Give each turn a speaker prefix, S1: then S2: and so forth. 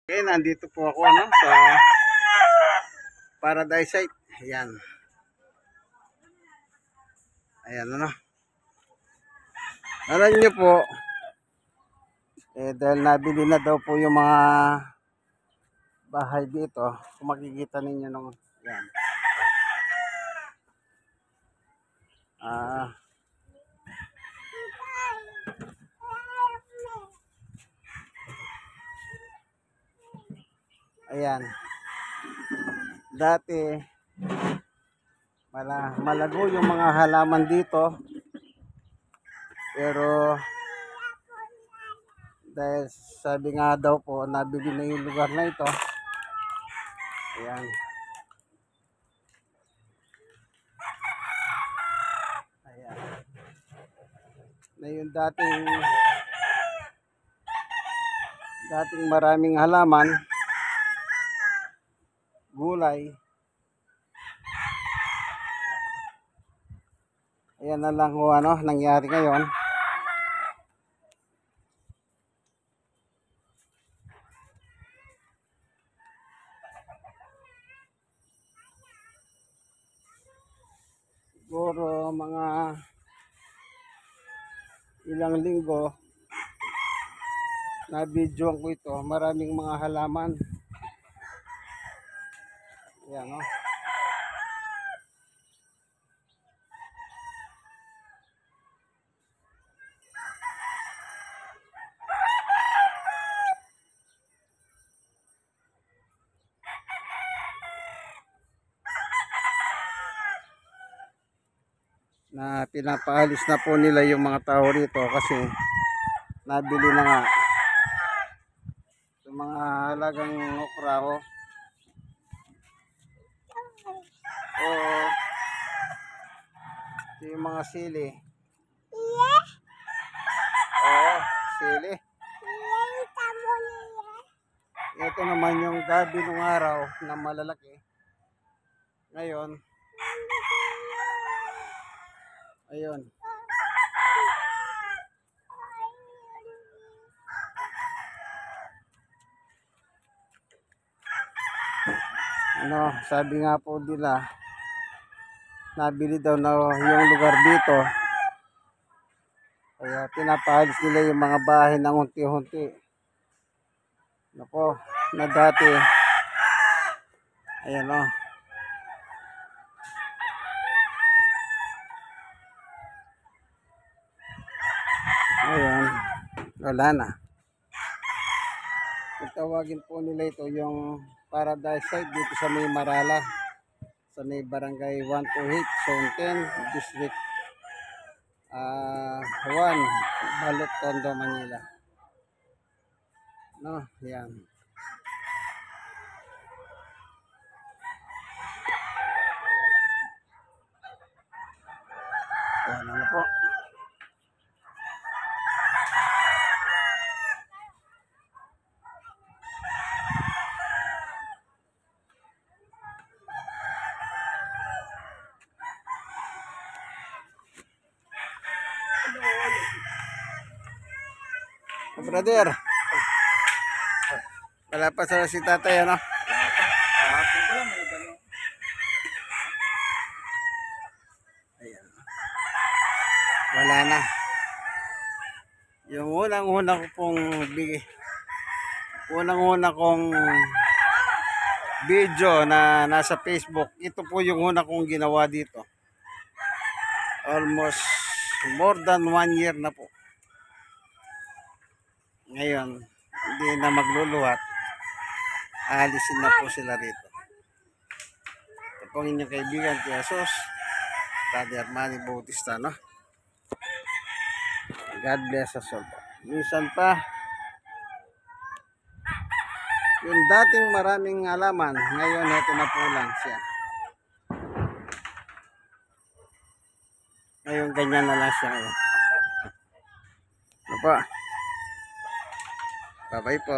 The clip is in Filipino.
S1: Okay, nandito po ako sa Paradise Site. Ayan. Ayan Alam niyo po, dahil nabili na daw po yung mga bahay dito, kung makikita ninyo nung ayan. Ayan. Dati malago yung mga halaman dito. Pero dahil sabi nga daw po, nabili na yung lugar na ito. Ayan. Ayan. Na yung dating maraming halaman, gulay. Ayan na lang kung nangyari ngayon. Siguro mga ilang linggo na videoan ko ito, maraming mga halaman. Ayan na pinapaalis na po nila yung mga tao rito kasi nabili na nga yung mga halagang okra o yung mga sili. Sili. Ito naman yung gabi ng araw na malalaki. Ngayon, ayun. Sabi nga po nila, nabili daw na yung lugar dito. Kaya pinapahalis nila yung mga bahay ng unti-unti. Nako, na dati. Ayan Ayan, wala na. Tawagin po nila ito yung Paradise Site dito sa may Marala, sa may Barangay 128, Zone 10, District 1, Balot, Tondo, Manila. Yan. Ayan po. Brother, wala pa sa si tatay Ayan. Wala na. Yung unang-una kong video na nasa Facebook, ito po yung una kong ginawa dito. Almost more than 1 year na po. Ngayon, hindi na magluluhat. Alisin na po sila rito. Ito po inyong kaibigan, Tia Sos, Brother Manny Bautista, God bless us all. Minsan pa, yung dating maraming halaman, ngayon ito na po lang siya. Ngayon ganyan na lang siya ngayon. Bye-bye po.